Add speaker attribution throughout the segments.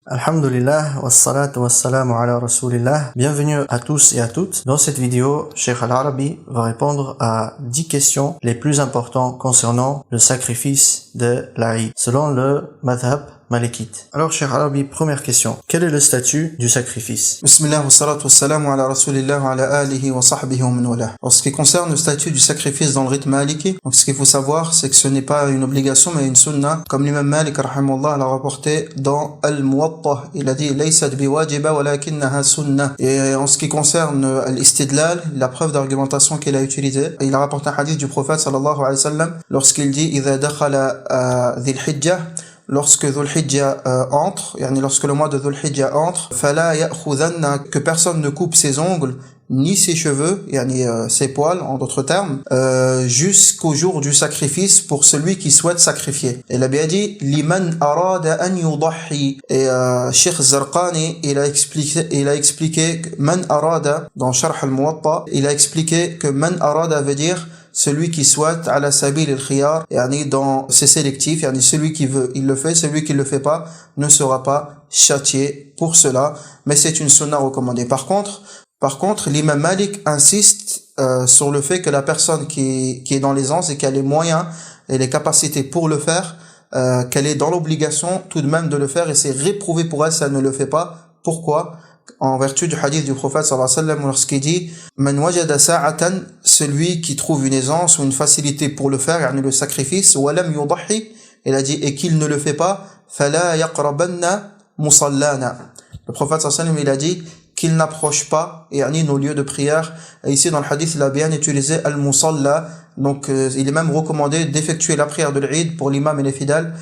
Speaker 1: Alhamdulillah, wassalatu wassalamu ala rasulillah. Bienvenue à tous et à toutes. Dans cette vidéo, Cheikh Al-Arabi va répondre à 10 questions les plus importantes concernant le sacrifice de l'Aïd, selon le madhab malikite. Alors, Cheikh Al-Arabi, première question. Quel est le statut du sacrifice?
Speaker 2: Bismillah wa salatu wa salamu ala rasulillah wa ala alihi wa sahbihi wa man wala. En ce qui concerne le statut du sacrifice dans le rite maliki, donc ce qu'il faut savoir, c'est que ce n'est pas une obligation mais une sunna, comme l'imam Malik rahimahullah l'a rapporté dans Al-Muwatta. Il a dit laysat biwajiba walakinnaha sunnah. Et en ce qui concerne l'istidlal, la preuve d'argumentation qu'il a utilisée, il a rapporté un hadith du prophète sallallahu alayhi wa sallam lorsqu'il dit idha dakhala dhil hijjah, lorsque Dhul Hijjah entre, lorsque le mois de Dhul Hijjah entre, fala ya'khudhanna, que personne ne coupe ses ongles ni ses cheveux, ses poils en d'autres termes, jusqu'au jour du sacrifice pour celui qui souhaite sacrifier. Et il a bien dit liman arada an yudahi. Et Cheikh Zarqani il a expliqué que man arada dans Sharh al-Muwatta, il a expliqué que man arada veut dire celui qui souhaite ala sabil al-khiyar, dans c'est sélectif, celui qui veut il le fait, celui qui le fait pas ne sera pas châtié pour cela, mais c'est une sunna recommandée. Par contre, l'imam Malik insiste sur le fait que la personne qui est dans l'aisance et qui a les moyens et les capacités pour le faire, qu'elle est dans l'obligation tout de même de le faire, et c'est réprouvé pour elle si elle ne le fait pas. Pourquoi? En vertu du hadith du prophète sallallahu alayhi wa sallam, lorsqu'il dit man wajada sa'atan, celui qui trouve une aisance ou une facilité pour le faire, le sacrifice, wa lam yudahi, il a dit et qu'il ne le fait pas, fala yaqrabanna musallana. Le prophète sallallahu alayhi wa sallam, il a dit qu'il n'approche pas nos lieux de prière. Et ici dans le hadith il a bien utilisé al-musalla, donc il est même recommandé d'effectuer la prière de l'Eid pour l'imam et les fidèles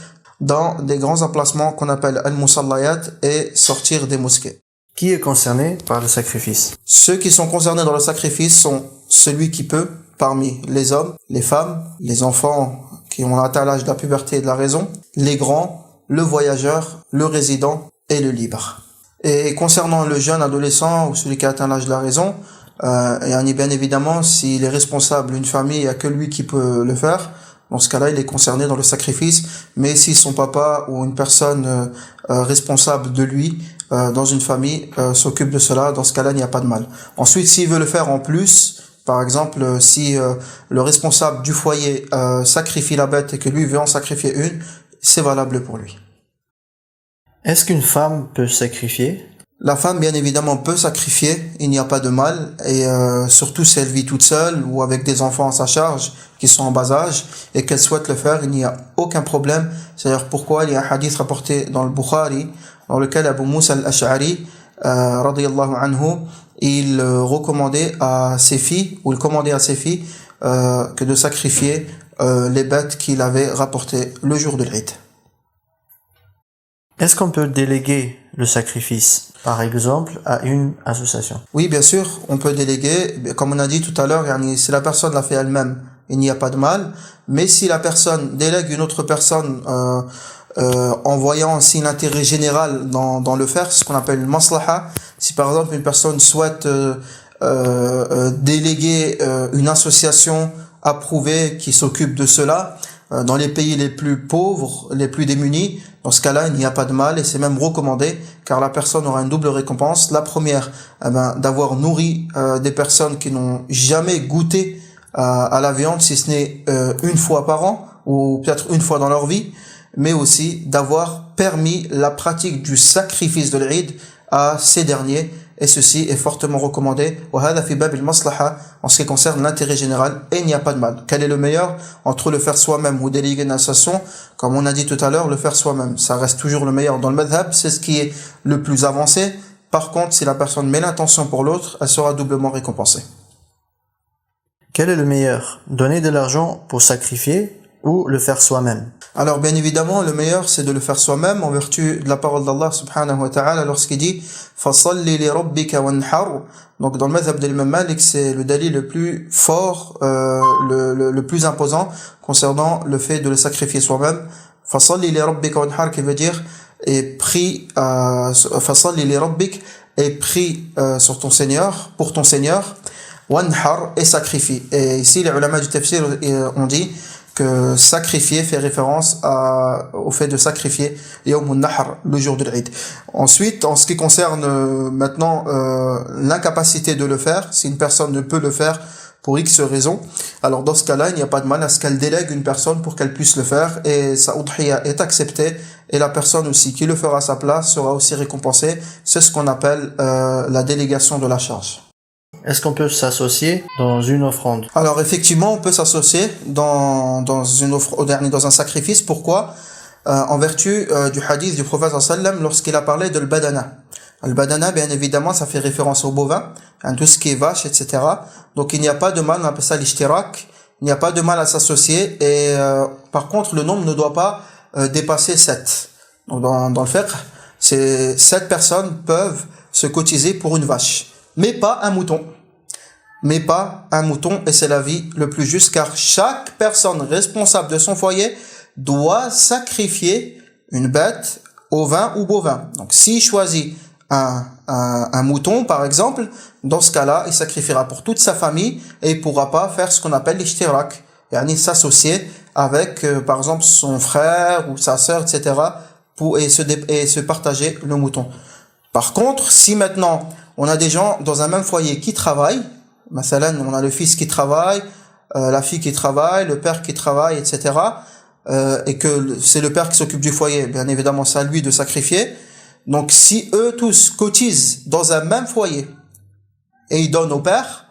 Speaker 2: dans des grands emplacements qu'on appelle al-musallayat et sortir des mosquées.
Speaker 1: Qui est concerné par le sacrifice?
Speaker 2: Ceux qui sont concernés dans le sacrifice sont celui qui peut, parmi les hommes, les femmes, les enfants qui ont atteint l'âge de la puberté et de la raison, les grands, le voyageur, le résident et le libre. Et concernant le jeune adolescent ou celui qui a atteint l'âge de la raison, bien évidemment, s'il est responsable d'une famille, il n'y a que lui qui peut le faire. Dans ce cas-là, il est concerné dans le sacrifice. Mais si son papa ou une personne responsable de lui dans une famille s'occupe de cela, dans ce cas-là, il n'y a pas de mal. Ensuite, s'il veut le faire en plus, par exemple, si le responsable du foyer sacrifie la bête et que lui veut en sacrifier une, c'est valable pour lui.
Speaker 1: Est-ce qu'une femme peut sacrifier?
Speaker 2: La femme, bien évidemment, peut sacrifier, il n'y a pas de mal, et surtout si elle vit toute seule ou avec des enfants à sa charge qui sont en bas âge et qu'elle souhaite le faire, il n'y a aucun problème. C'est d'ailleurs pourquoi il y a un hadith rapporté dans le Bukhari, dans lequel Abu Musa al-Ash'ari, radiyallahu anhu, il recommandait à ses filles, ou il commandait à ses filles, que de sacrifier les bêtes qu'il avait rapportées le jour de l'Eid.
Speaker 1: Est-ce qu'on peut déléguer le sacrifice, par exemple, à une association?
Speaker 2: Oui, bien sûr, on peut déléguer. Comme on a dit tout à l'heure, si la personne l'a fait elle-même, il n'y a pas de mal. Mais si la personne délègue une autre personne en voyant aussi l'intérêt général dans le faire, ce qu'on appelle le maslaha, si par exemple une personne souhaite déléguer une association approuvée qui s'occupe de cela, dans les pays les plus pauvres, les plus démunis, dans ce cas-là, il n'y a pas de mal et c'est même recommandé car la personne aura une double récompense. La première, d'avoir nourri des personnes qui n'ont jamais goûté à la viande, si ce n'est une fois par an ou peut-être une fois dans leur vie, mais aussi d'avoir permis la pratique du sacrifice de l'Eid à ces derniers. Et ceci est fortement recommandé en ce qui concerne l'intérêt général, et il n'y a pas de mal. Quel est le meilleur entre le faire soi-même ou déléguer une association? Comme on a dit tout à l'heure, le faire soi-même, ça reste toujours le meilleur dans le madhab, c'est ce qui est le plus avancé. Par contre, si la personne met l'intention pour l'autre, elle sera doublement récompensée.
Speaker 1: Quel est le meilleur? Donner de l'argent pour sacrifier ou le faire soi-même?
Speaker 2: Alors bien évidemment, le meilleur c'est de le faire soi-même en vertu de la parole d'Allah subhanahu wa ta'ala lorsqu'il dit fasalli li rabbika wanhar. Donc dans le madhab de l'imam Malik, c'est le dalil le plus fort, le plus imposant concernant le fait de le sacrifier soi-même. Fasalli li rabbika wanhar, qui veut dire et prie fasalli li rabbik, et prie sur ton Seigneur, pour ton Seigneur, wanhar, et sacrifie. Et ici les ulama du tafsir ont dit que sacrifier fait référence au fait de sacrifier Yawm al-Nahr, le jour de l'Eid. Ensuite, en ce qui concerne maintenant l'incapacité de le faire, si une personne ne peut le faire pour X raisons, alors dans ce cas-là, il n'y a pas de mal à ce qu'elle délègue une personne pour qu'elle puisse le faire, et sa udhiya est acceptée, et la personne aussi qui le fera à sa place sera aussi récompensée. C'est ce qu'on appelle la délégation de la charge.
Speaker 1: Est-ce qu'on peut s'associer dans une offrande?
Speaker 2: Alors effectivement, on peut s'associer dans une offre, dans un sacrifice. Pourquoi? En vertu du hadith du prophète sallallahu alayhi wa sallam lorsqu'il a parlé de l'badana. Al-badana, bien évidemment, ça fait référence au bovin, tout ce qui est vache, etc. Donc il n'y a pas de mal, on appelle ça l'ishtirak, il n'y a pas de mal à s'associer, et par contre le nombre ne doit pas dépasser 7. Donc dans le fiqh, 7 personnes peuvent se cotiser pour une vache, mais pas un mouton. Et c'est l'avis le plus juste, car chaque personne responsable de son foyer doit sacrifier une bête ovin ou bovin. Donc s'il choisit un mouton par exemple, dans ce cas-là, il sacrifiera pour toute sa famille et il pourra pas faire ce qu'on appelle l'ishtirak, yani s'associer avec par exemple son frère ou sa sœur, etc. et se partager le mouton. Par contre, si maintenant on a des gens dans un même foyer qui travaillent, masalan, on a le fils qui travaille, la fille qui travaille, le père qui travaille, etc. Et que c'est le père qui s'occupe du foyer, bien évidemment c'est à lui de sacrifier. Donc si eux tous cotisent dans un même foyer et ils donnent au père,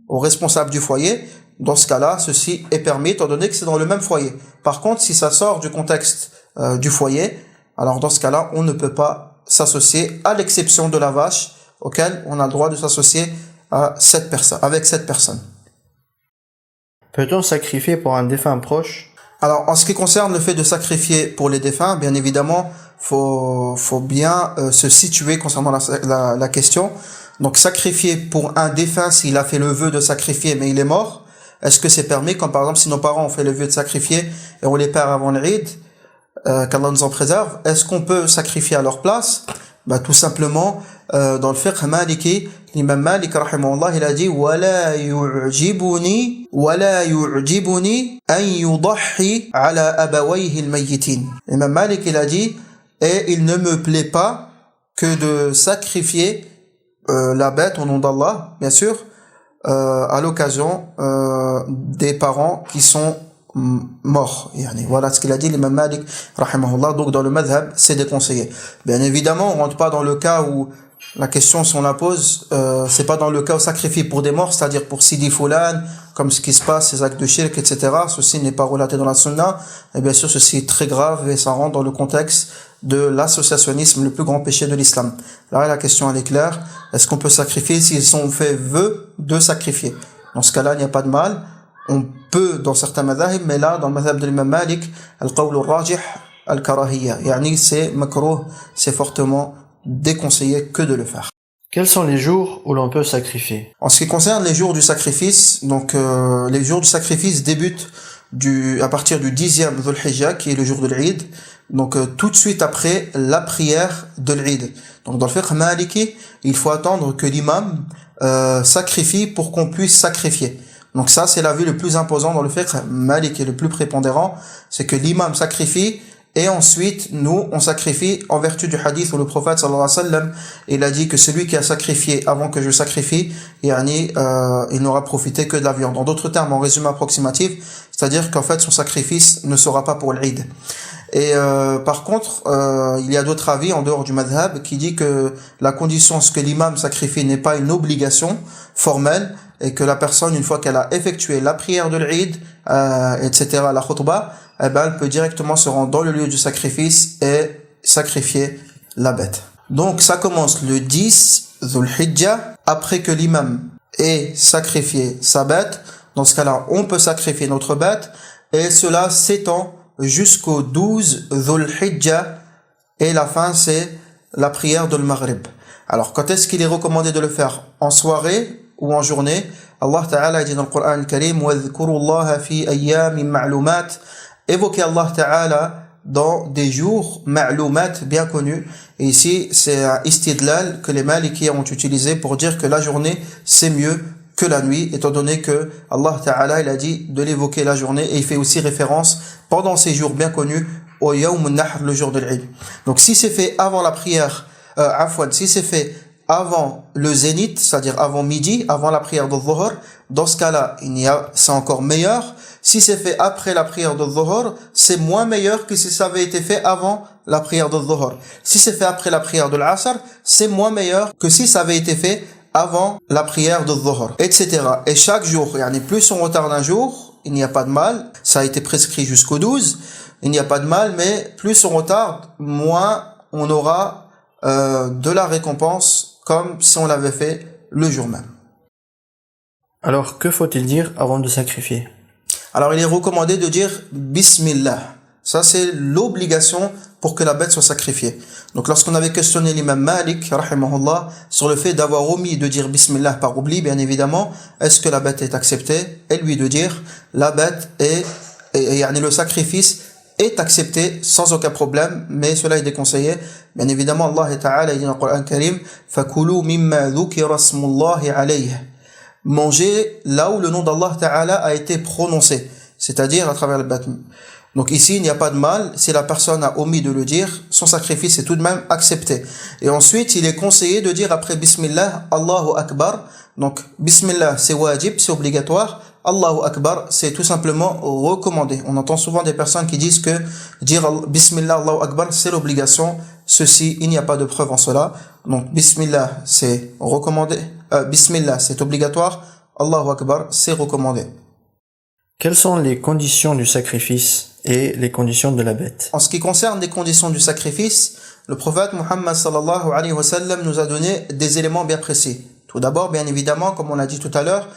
Speaker 2: au responsable du foyer, dans ce cas-là, ceci est permis étant donné que c'est dans le même foyer. Par contre, si ça sort du contexte du foyer, alors dans ce cas-là, on ne peut pas s'associer, à l'exception de la vache, auquel on a le droit de s'associer avec 7 personnes.
Speaker 1: Peut-on sacrifier pour un défunt proche?
Speaker 2: Alors, en ce qui concerne le fait de sacrifier pour les défunts, bien évidemment, faut bien se situer concernant la question. Donc, sacrifier pour un défunt s'il a fait le vœu de sacrifier mais il est mort, est-ce que c'est permis? Comme par exemple, si nos parents ont fait le vœu de sacrifier et on les perd avant l'Eid, qu'Allah nous en préserve, est-ce qu'on peut sacrifier à leur place? Tout simplement, dans le fiqh maliki, l'imam Malik rahimahullah, il a dit wala yu'jibuni an yudahi ala abawayhi al-mayyitin. L'imam Malik, il a dit, et il ne me plaît pas que de sacrifier la bête au nom d'Allah, bien sûr, à l'occasion des parents qui sont morts. Voilà ce qu'il a dit l'imam Malik rahimahullah. Donc dans le madhab, c'est déconseillé. Bien évidemment, on rentre pas dans le cas où la question, si on la pose, c'est pas dans le cas où sacrifier pour des morts, c'est-à-dire pour Sidi Fulan, comme ce qui se passe, ces actes de shirk, etc. Ceci n'est pas relaté dans la sunna, et bien sûr ceci est très grave et ça rentre dans le contexte de l'associationnisme, le plus grand péché de l'islam. Là, la question elle est claire, est-ce qu'on peut sacrifier s'ils ont fait vœu de sacrifier? Dans ce cas-là, il n'y a pas de mal. On peut dans certains madhahib, mais là, dans le madhab de l'imam Malik, al-qawl al-rajih al-karahiyya. Yani c'est makruh, c'est fortement déconseillé que de le faire.
Speaker 1: Quels sont les jours où l'on peut sacrifier?
Speaker 2: En ce qui concerne les jours du sacrifice, donc les jours du sacrifice débutent à partir du 10e Dhul Hijjah, qui est le jour de l'Eid, donc tout de suite après la prière de l'Eid. Donc dans le fiqh maliki, il faut attendre que l'imam sacrifie pour qu'on puisse sacrifier. Donc ça, c'est l'avis le plus imposant dans le fiqh maliki, le plus prépondérant, c'est que l'imam sacrifie et ensuite nous on sacrifie en vertu du hadith où le prophète sallallahu alayhi wa sallam il a dit que celui qui a sacrifié avant que je sacrifie, il n'aura profité que de la viande. En d'autres termes, en résumé approximatif, c'est-à-dire qu'en fait son sacrifice ne sera pas pour l'Eid. Et par contre, il y a d'autres avis en dehors du madhab qui dit que la condition à ce que l'imam sacrifie n'est pas une obligation formelle, et que la personne, une fois qu'elle a effectué la prière de l'Eid, etc., la khutbah, elle peut directement se rendre dans le lieu du sacrifice et sacrifier la bête. Donc ça commence le 10 Dhul Hijjah, après que l'imam ait sacrifié sa bête. Dans ce cas-là, on peut sacrifier notre bête, et cela s'étend jusqu'au 12 Dhul Hijjah, et la fin c'est la prière de l'Maghrib. Alors quand est-ce qu'il est recommandé de le faire? En soirée ou en journée? Allah Ta'ala dit dans le Coran al-Karim وَاذْكُرُوا اللَّهَ فِي أَيَّامٍ مَعْلُومَاتٍ. Évoquez Allah Ta'ala dans des jours ma'loumat, bien connus. Et ici c'est un istidlal que les Malikiyya ont utilisé pour dire que la journée c'est mieux que la nuit, étant donné que Allah Ta'ala, il a dit de l'évoquer la journée, et il fait aussi référence pendant ces jours bien connus au Yawm al-Nahr, le jour de l'Eid. Donc si c'est fait avant la prière, si c'est fait avant le zénith, c'est-à-dire avant midi, avant la prière de Dhuhr, dans ce cas-là, c'est encore meilleur. Si c'est fait après la prière de Dhuhr, c'est moins meilleur que si ça avait été fait avant la prière de Dhuhr. Si c'est fait après la prière de l'Asr, c'est moins meilleur que si ça avait été fait avant la prière de Dhuhr, etc. Et chaque jour, plus on retarde un jour, il n'y a pas de mal. Ça a été prescrit jusqu'au 12. Il n'y a pas de mal, mais plus on retarde, moins on aura de la récompense, comme si on l'avait fait le jour même.
Speaker 1: Alors, que faut-il dire avant de sacrifier?
Speaker 2: Alors, il est recommandé de dire Bismillah. Ça, c'est l'obligation pour que la bête soit sacrifiée. Donc, lorsqu'on avait questionné l'imam Malik, rahimahullah, sur le fait d'avoir omis de dire Bismillah par oubli, bien évidemment, est-ce que la bête est acceptée? Et lui de dire, la bête le sacrifice est accepté sans aucun problème, mais cela est déconseillé. Bien évidemment, Allah Ta'ala dit dans le Coran Karim, فَكُلُوا مِمَّا ذُكِرَ اسْمُ اللَّهِ عَلَيْهِ. Manger là où le nom d'Allah Ta'ala a été prononcé, c'est-à-dire à travers le bête. Donc ici, il n'y a pas de mal. Si la personne a omis de le dire, son sacrifice est tout de même accepté. Et ensuite, il est conseillé de dire après Bismillah, Allahu Akbar. Donc Bismillah, c'est wajib, c'est obligatoire. Allahu Akbar, c'est tout simplement recommandé. On entend souvent des personnes qui disent que dire Bismillah, Allahu Akbar, c'est l'obligation. Ceci, il n'y a pas de preuve en cela. Donc Bismillah, c'est recommandé. Bismillah, c'est obligatoire. Allahu Akbar, c'est recommandé.
Speaker 1: Quelles sont les conditions du sacrifice et les conditions de la bête?
Speaker 2: En ce qui concerne les conditions du sacrifice, le prophète Muhammad sallallahu alayhi wa sallam nous a donné des éléments bien précis. Tout d'abord, bien évidemment, comme on l'a dit tout à l'heure,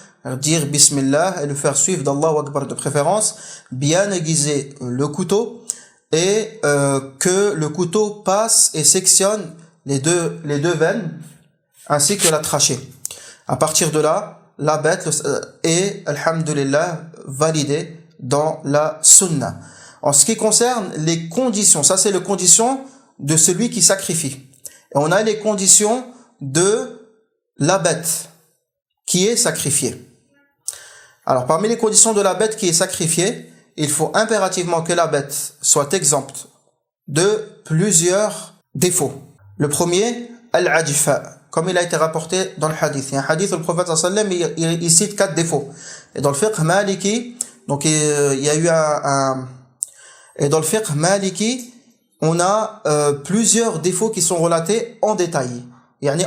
Speaker 2: dire Bismillah et le faire suivre d'Allahu Akbar de préférence, bien aiguiser le couteau et que le couteau passe et sectionne les deux veines ainsi que la trachée. À partir de là, la bête est, alhamdulillah, validée dans la sunna. En ce qui concerne les conditions, ça c'est les conditions de celui qui sacrifie. Et on a les conditions de la bête qui est sacrifiée. Alors parmi les conditions de la bête qui est sacrifiée, il faut impérativement que la bête soit exempte de plusieurs défauts. Le premier, al-ajfa, comme il a été rapporté dans le hadith. Il y a un hadith où le prophète sallallahu alayhi wa sallam, il cite 4 défauts. Et dans le fiqh maliki, donc il y a eu et dans le fiqh maliki, on a plusieurs défauts qui sont relatés en détail.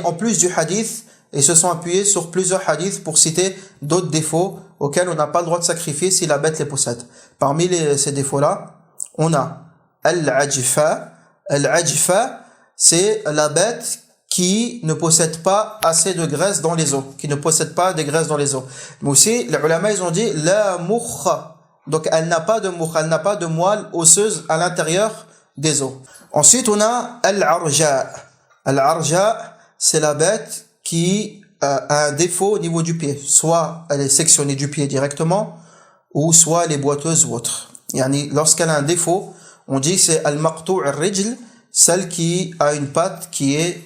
Speaker 2: En plus du hadith, et se sont appuyés sur plusieurs hadiths pour citer d'autres défauts auxquels on n'a pas le droit de sacrifier si la bête les possède. Parmi ces défauts-là, on a al-ajfa. Al-ajfa, c'est la bête qui ne possède pas assez de graisse dans les os, qui ne possède pas de graisse dans les os. Mais aussi, les ulama, ils ont dit la mukha. Donc, elle n'a pas de mukha, elle n'a pas de moelle osseuse à l'intérieur des os. Ensuite, on a al-arja. Al-arja, c'est la bête qui a un défaut au niveau du pied. Soit elle est sectionnée du pied directement, ou soit elle est boiteuse ou autre. Lorsqu'elle a un défaut, on dit que c'est al-maqtu' al-rijl, celle qui a une patte qui est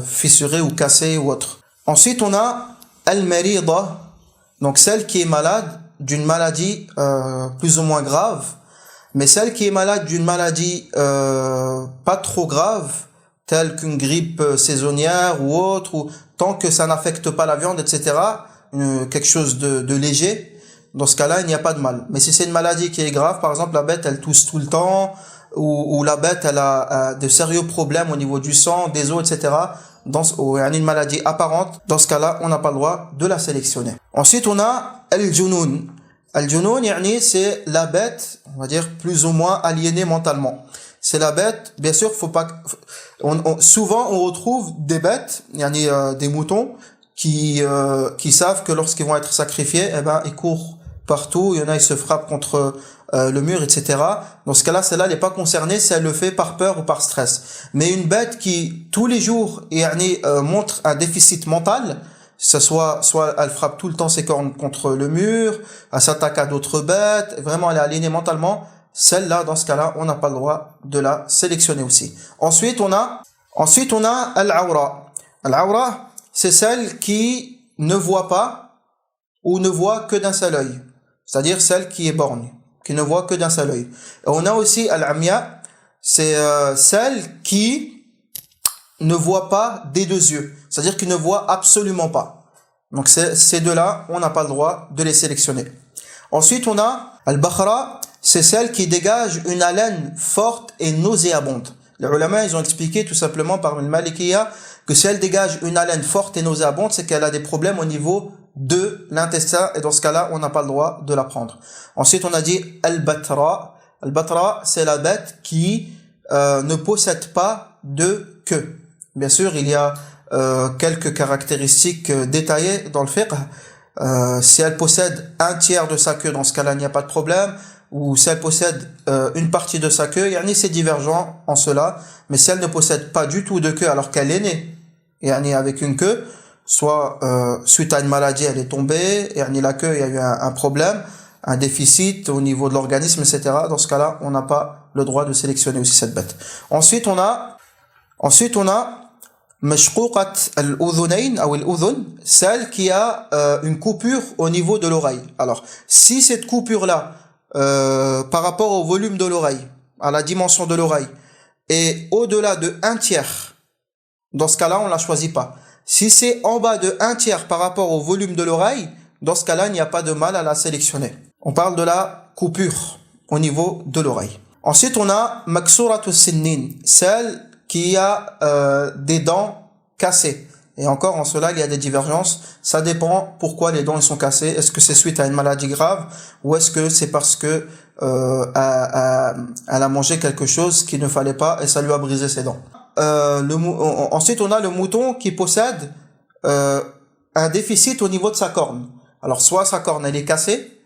Speaker 2: fissurée ou cassée ou autre. Ensuite, on a al-marida, donc celle qui est malade d'une maladie plus ou moins grave, mais celle qui est malade d'une maladie pas trop grave, telle qu'une grippe saisonnière ou autre, ou tant que ça n'affecte pas la viande, etc., quelque chose de léger, dans ce cas-là, il n'y a pas de mal. Mais si c'est une maladie qui est grave, par exemple, la bête, elle tousse tout le temps, ou la bête, elle a de sérieux problèmes au niveau du sang, des os, etc., ou une maladie apparente, dans ce cas-là, on n'a pas le droit de la sélectionner. Ensuite, on a al-junun. Al-junun, c'est la bête, on va dire, plus ou moins aliénée mentalement. C'est la bête, bien sûr, faut pas. Souvent, on retrouve des bêtes, des moutons qui savent que lorsqu'ils vont être sacrifiés, ils courent partout. Il y en a, ils se frappent contre le mur, etc. Dans ce cas-là, celle-là n'est pas concernée si elle le fait par peur ou par stress. Mais une bête qui tous les jours montre un déficit mental, soit elle frappe tout le temps ses cornes contre le mur, elle s'attaque à d'autres bêtes, vraiment elle est aliénée mentalement. Celle-là, dans ce cas-là, on n'a pas le droit de la sélectionner aussi. Ensuite, on a al-awra. Al-awra, c'est celle qui ne voit pas ou ne voit que d'un seul œil, c'est-à-dire celle qui est borgne, qui ne voit que d'un seul œil. Et on a aussi al-amya, c'est celle qui ne voit pas des deux yeux, c'est-à-dire qui ne voit absolument pas. Donc ces deux-là, on n'a pas le droit de les sélectionner. Ensuite, on a al-bakhra, c'est celle qui dégage une haleine forte et nauséabonde. Les ulama, ils ont expliqué tout simplement par le Malikiya que si elle dégage une haleine forte et nauséabonde, c'est qu'elle a des problèmes au niveau de l'intestin, et dans ce cas-là, on n'a pas le droit de la prendre. Ensuite, on a dit al-batra. Al-batra, c'est la bête qui ne possède pas de queue. Bien sûr, il y a quelques caractéristiques détaillées dans le fiqh. Si elle possède un tiers de sa queue, dans ce cas-là, il n'y a pas de problème. Ou si elle possède une partie de sa queue, c'est divergent en cela. Mais si elle ne possède pas du tout de queue alors qu'elle est née avec une queue, soit suite à une maladie, elle est tombée, la queue, il y a eu un problème, un déficit au niveau de l'organisme, etc. Dans ce cas-là, on n'a pas le droit de sélectionner aussi cette bête. Ensuite, on a mashquqat al-udhunayn ou al-udhun, celle qui a une coupure au niveau de l'oreille. Alors, si cette coupure-là, par rapport au volume de l'oreille, à la dimension de l'oreille, est au-delà de 1/3, dans ce cas-là, on la choisit pas. Si c'est en bas de 1/3 par rapport au volume de l'oreille, dans ce cas-là, il n'y a pas de mal à la sélectionner. On parle de la coupure au niveau de l'oreille. Ensuite, on a maksuratu sinnin, celle qui a des dents cassées. Et encore, en cela, il y a des divergences. Ça dépend pourquoi les dents sont cassées. Est-ce que c'est suite à une maladie grave ou est-ce que c'est parce que elle a mangé quelque chose qu'il ne fallait pas et ça lui a brisé ses dents. Ensuite, on a le mouton qui possède un déficit au niveau de sa corne. Alors, soit sa corne, elle est cassée.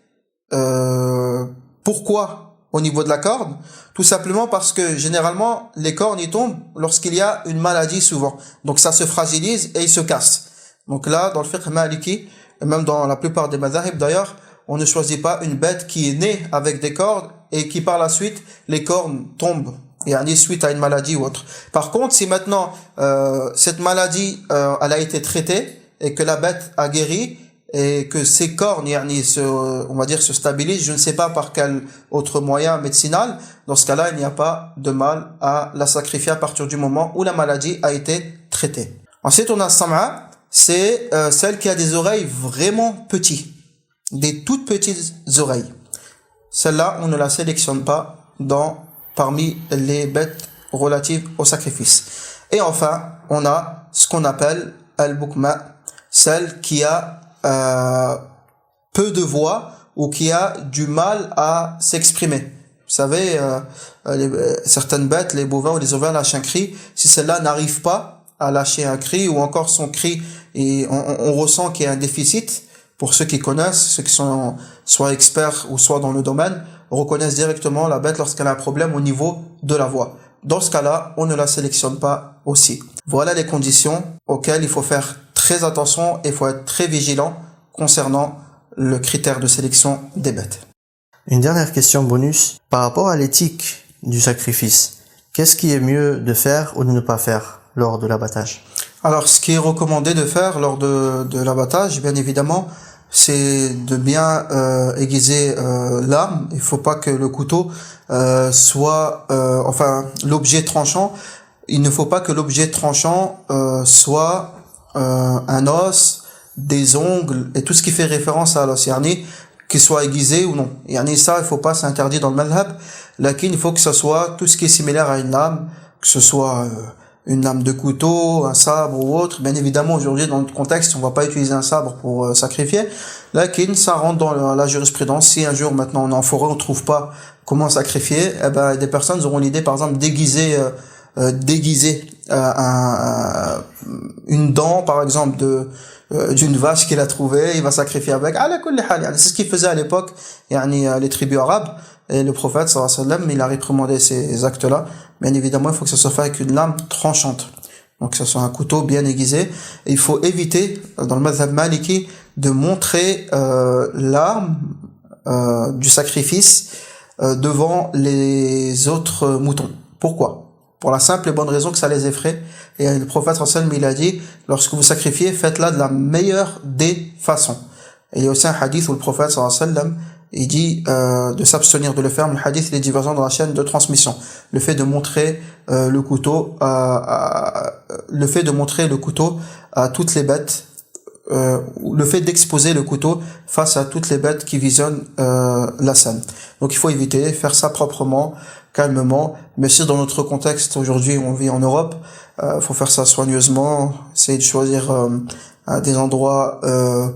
Speaker 2: Pourquoi au niveau de la corne? Tout simplement parce que généralement, les cornes y tombent lorsqu'il y a une maladie souvent. Donc, ça se fragilise et il se casse. Donc là, dans le fiqh maliki, et même dans la plupart des madhahib d'ailleurs, on ne choisit pas une bête qui est née avec des cornes et qui par la suite, les cornes tombent. Suite à une maladie ou autre. Par contre, si maintenant cette maladie elle a été traitée et que la bête a guéri et que ses cornes se stabilisent, je ne sais pas par quel autre moyen médicinal, dans ce cas-là, il n'y a pas de mal à la sacrifier à partir du moment où la maladie a été traitée. Ensuite, on a sam'a, c'est celle qui a des oreilles vraiment petites, des toutes petites oreilles. Celle-là, on ne la sélectionne pas parmi les bêtes relatives au sacrifice. Et enfin, on a ce qu'on appelle al-bukma, celle qui a peu de voix ou qui a du mal à s'exprimer. Vous savez, certaines bêtes, les bovins ou les ovins lâchent un cri. Si celle-là n'arrive pas à lâcher un cri ou encore son cri, et on ressent qu'il y a un déficit. Pour ceux qui connaissent, ceux qui sont soit experts ou soit dans le domaine, reconnaissent directement la bête lorsqu'elle a un problème au niveau de la voix. Dans ce cas-là, on ne la sélectionne pas aussi. Voilà les conditions auxquelles il faut faire très attention et il faut être très vigilant concernant le critère de sélection des bêtes.
Speaker 1: Une dernière question bonus. Par rapport à l'éthique du sacrifice, qu'est-ce qui est mieux de faire ou de ne pas faire lors de l'abattage?
Speaker 2: Alors, ce qui est recommandé de faire lors de l'abattage, bien évidemment, c'est de bien aiguiser l'arme. Il faut pas que le couteau soit l'objet tranchant. Il ne faut pas que l'objet tranchant soit un os, des ongles et tout ce qui fait référence à l'os, qu'il soit aiguisé ou non. Ça, il faut pas, c'est interdit dans le madhab. Lakin, il faut que ce soit tout ce qui est similaire à une lame, que ce soit une lame de couteau, un sabre ou autre. Bien évidemment, aujourd'hui, dans notre contexte, on va pas utiliser un sabre pour sacrifier. Lakin, ça rentre dans la jurisprudence. Si un jour, maintenant, on est en forêt, on trouve pas comment sacrifier, des personnes auront l'idée, par exemple, déguiser une dent, par exemple, d'une vache qu'il a trouvée, il va sacrifier avec. C'est ce qu'il faisait à l'époque, les tribus arabes. Et le prophète, sallallahu alayhi wa sallam, il a réprimandé ces actes-là. Bien évidemment, il faut que ça soit fait avec une lame tranchante. Donc, que ce soit un couteau bien aiguisé. Et il faut éviter, dans le madhab maliki, de montrer l'arme du sacrifice devant les autres moutons. Pourquoi? Pour la simple et bonne raison que ça les effraie. Et le prophète sallallahu alayhi wa sallam, il a dit, lorsque vous sacrifiez, faites-la de la meilleure des façons. Et il y a aussi un hadith où le prophète sallallahu alayhi wa sallam, il dit de s'abstenir de le faire. Mais le hadith, il est divergent dans la chaîne de transmission. Le fait de montrer le couteau à toutes les bêtes, le fait d'exposer le couteau face à toutes les bêtes qui visionnent la scène. Donc il faut éviter, faire ça proprement, calmement. Mais si dans notre contexte aujourd'hui on vit en Europe, faut faire ça soigneusement, essayer de choisir des endroits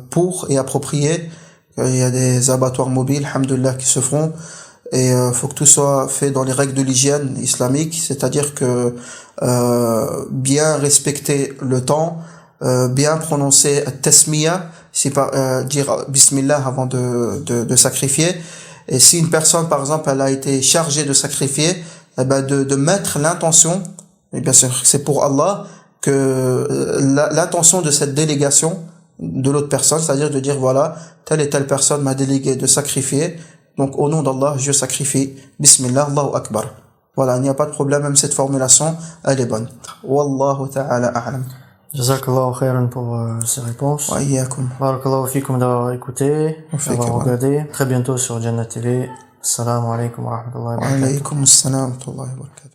Speaker 2: pour et appropriés. Il y a des abattoirs mobiles, alhamdoulilah, qui se font, et faut que tout soit fait dans les règles de l'hygiène islamique, c'est-à-dire que bien respecter le temps, bien prononcer tasmiya, c'est pas dire bismillah avant de sacrifier. Et si une personne par exemple elle a été chargée de sacrifier, eh ben de mettre l'intention, et bien sûr c'est pour Allah, que l'intention de cette délégation de l'autre personne, c'est-à-dire de dire voilà, telle et telle personne m'a délégué de sacrifier, donc au nom d'Allah je sacrifie, bismillah, Allahu Akbar. Voilà, il n'y a pas de problème, même cette formulation elle est bonne. Wallahu ta'ala a'lam.
Speaker 1: Jazakallahu khairan pour ces réponses.
Speaker 2: Wa iyyakum.
Speaker 1: Barakallahu fikum d'avoir écouté, d'avoir regardé. Très bientôt sur Jannah TV. Assalamu alaikum wa rahmatullahi wa barakatuh.
Speaker 2: Wa alaykum assalam wa rahmatullahi wa barakatuh.